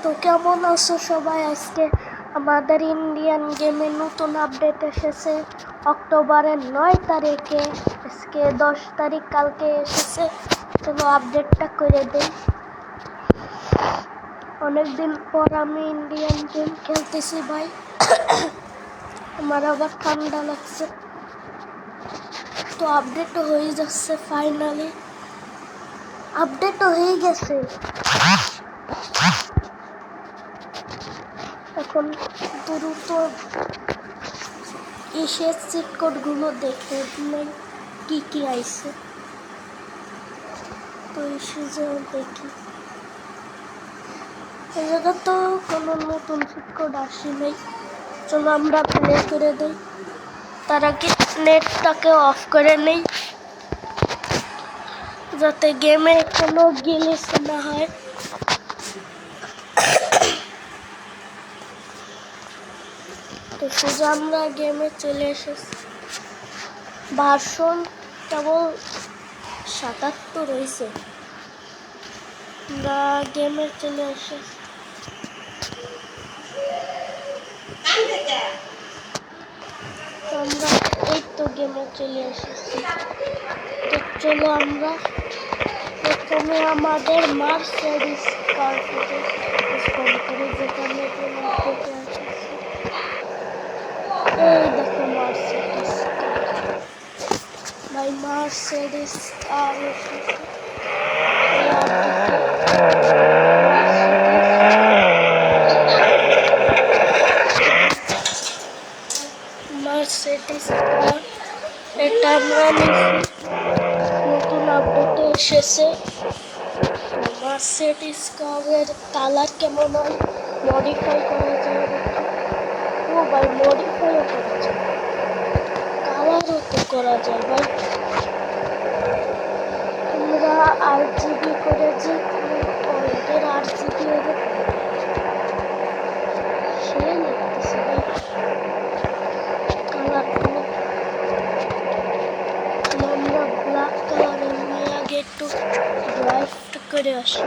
তো কেমন আছো সবাই? আজকে আমাদের ইন্ডিয়ান গেমে নতুন আপডেট এসেছে অক্টোবরের 9 তারিখে। আজকে 10 তারিখ, কালকে এসেছে। চলো আপডেটটা করে দেই। অনেকদিন পর আমি ইন্ডিয়ান গেম খেলতেছি ভাই। আমার আবার ঠান্ডা লাগছে। তো আপডেটও হয়ে যাচ্ছে, ফাইনালি আপডেটও হয়ে গেছে। এখন দ্রুত এসে চেক কোডগুলো দেখে নেই কি কি আইছে। তো এসে যাও দেখি। এই জায়গা তো কোনো নতুন চেক কোড আসে নেই। চলো আমরা প্লে করে দিই। তার আগে নেটটাকে অফ করে নেই যাতে গেমে কোনো গ্লিচ না হয়। তো সোজা আমরা গেমে চলে এসেছি। ভার্সন কেবল 77 রয়েছে। আমরা গেমে চলে এসেছি। আমরা এই তো গেমে চলে এসেছি। তো চলো আমরা প্রথমে আমাদের মার্সিডিজ কারটাকে স্পন করি, যেখানে এই দেখো মার্সিডিজ কার। ভাই মার্সিডিজ কার এসেছে। মার্সিডিজ কার এটা আমরা নতুন আপডেটে এসেছে। মার্সিডিজ কারের কালার কেমন হয়, মডিফাই করা যায় নাকি? ও ভাই মডিফাইও করা যায়, কালারও তো করা যায় ভাই। আমরা RGB করে যে ওদের RGB ওদের সে লাগতেছে ভাই কালারগুলো। আমরা ব্ল্যাক কালারের নিয়ে আগে একটু ড্রাইভটা করে আসি।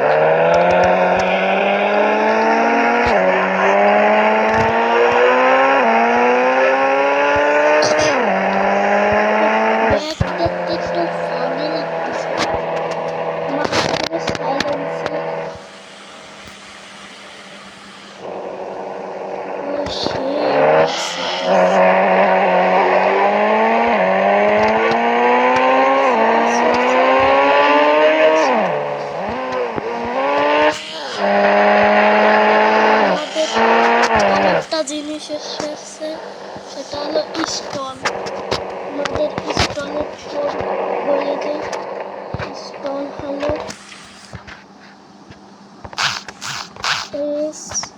জিনিস এসেছে, সেটা হলো স্টল। আমাদের স্টলের বলে দিই, স্টল হলো STALL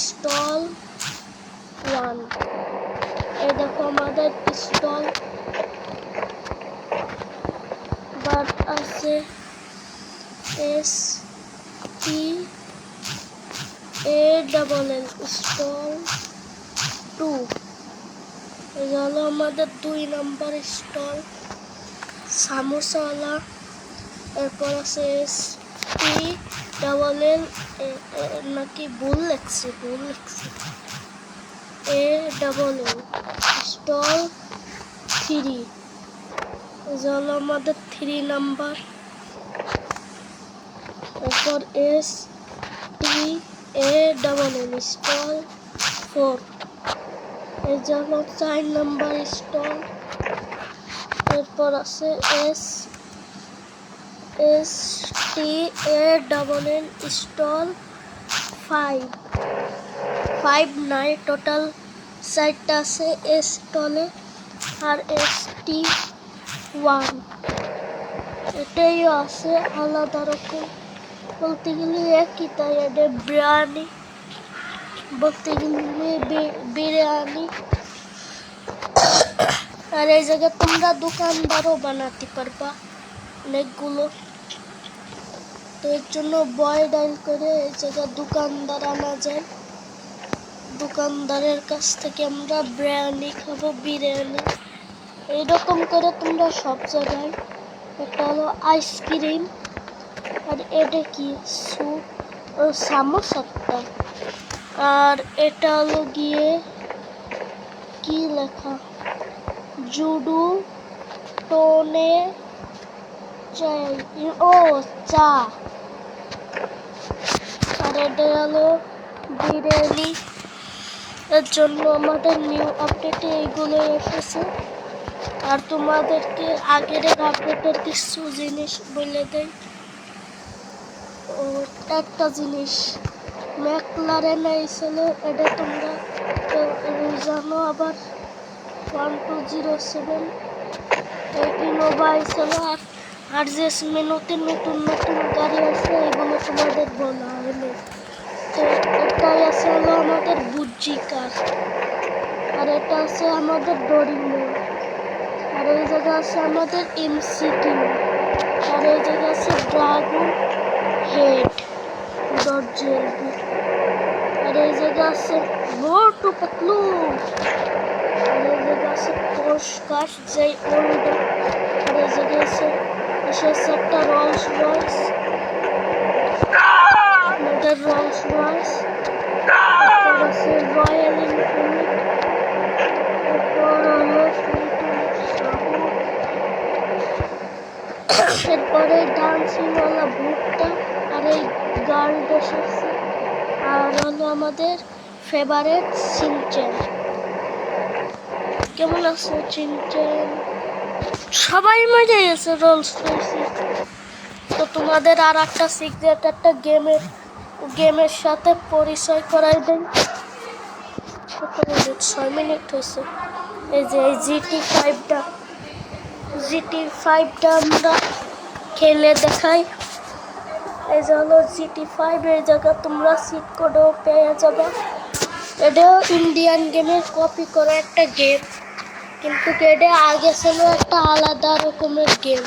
স্টল 1। এই দেখো আমাদের স্টল বাট আছে STALL স্টল 2। এই হলো আমাদের 2 নম্বর স্টল সামোসাওয়ালা। এরপর আছে STALL নাকি ভুল লেখছি ALL স্টল 3। এই হলো আমাদের 3 নাম্বার। এরপর STALL স্টল 4। এই জন্য 4 নাম্বার স্টল। এরপর আছে STALL স্টল 5 নাই, টোটাল 4টা আছে স্টলে। আর ST1 এটাই আছে আলাদা রকম, বলতে গেলে একই, তাই এটা বিরিয়ানি, বলতে গেলে বিরিয়ানি। আর এই জায়গায় তোমরা দোকানদারও বানাতে পারবা অনেকগুলো। তো এর জন্য বয় ডাইল করে এই জায়গায় দোকানদার আনা যায়। দোকানদারের কাছ থেকে আমরা বিরিয়ানি খাবো, বিরিয়ানি এইরকম করে তোমরা সব জায়গায়। এটা হলো আইসক্রিম, আর এটা কি সামোসাটা। আর এটা হলো গিয়ে কি লেখা, জুডু টোনে চাই, ও চা। আর এটা হলো বিরিয়ানি। এর জন্য আমাদের নিউ আপডেটে এইগুলো এসেছে। আর তোমাদেরকে আগের আপডেটের কিছু জিনিস বলে দেয়। ও একটা জিনিস ম্যাকলারেন আইছিল, এটা তোমরা জানো। আবার 1207 ইনোভা আইছিল। আর যে নতুন নতুন নতুন গাড়ি আছে এগুলো তোমাদের বলা হয়নি। তো এটাই আছে হলো আমাদের বুজ্জি কার। আর এটা আছে আমাদের ডোরিমন। আর এই জায়গা আছে আমাদের এমসিকিউ। আর এই জায়গা আছে ড্রাগন হেড .jlb। আর এই জায়গা আছে মোটু পাতলু। আর এই জায়গা আছে পোস্টকার যেই ওল্ড। আর এই জায়গা আছে এসেছে একটা রোলস রয়েস, আমাদের রোলস রয়েস। তারপর আছে রয়্যাল এনফিল্ড। তারপর হলো এরপরে ডান্সিংওয়ালা ভুট্টা। আর এই গার্ড এসেছে। আর হলো আমাদের ফেভারিট চিনচেন। কেমন আছে চিনচেন? সবাই মজা গেছে রোলস রয়েছে। তো তোমাদের আর একটা সিক্রেট একটা গেমের সাথে পরিচয় করাই দেন। 6 মিনিট হয়েছে। এই যে এই GT5টা আমরা খেলে দেখাই। এই যে হলো GT5। এই জায়গা তোমরা সিট কোডও পেয়ে যাবে। এটাও ইন্ডিয়ান গেমের কপি করা একটা গেম, কিন্তু এটা আগে ছিল একটা আলাদা রকমের গেম।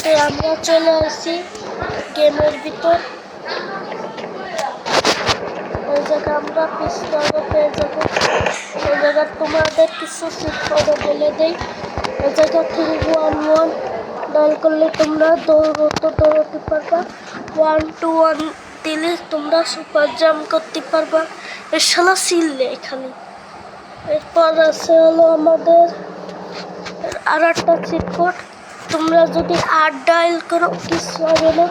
তো আমরা চলে আসি গেমের ভিতর। ওই জায়গা আমরা পিস্তলও পেয়ে যাবো। ওই জায়গা তোমাদের কিছু সিট কোডও বলে দেই। ওই জায়গা 311 ডায়াল করলে তোমরা দৌড়তে পারবা। 121 দিলে তোমরা সুপার জাম্প করতে পারবা। এর শালা সিললে এখানে। এরপর আছে হলো আমাদের আর একটা সিট কোড। তোমরা যদি 8 ডায়াল করো কিছু হবে না,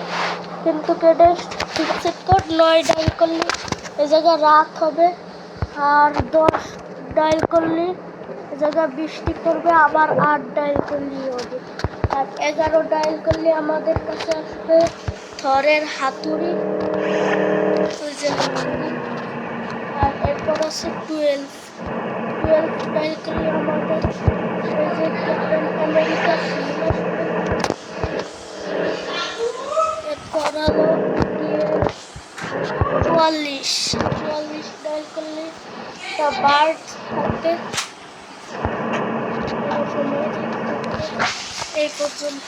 কিন্তু কেটে সিট কোড 9 ডায়াল করলে এই জায়গায় রাত হবে। আর 10 ডায়াল করলে এই জায়গায় বৃষ্টি পড়বে। আবার 8 ডায়াল করলেই হবে। আর 11 ডায়াল করলে আমাদের কাছে আসবে থরের হাতুড়ি। আর এরপর আছে 12 ডায়াল করলে আমাদের এই যে ক্যাপ্টেন আমেরিকা সিল আসবে। এরপর হলো গিয়ে 44 ডায়াল করলে একটা বার্ড থাকবে। এই পর্যন্ত।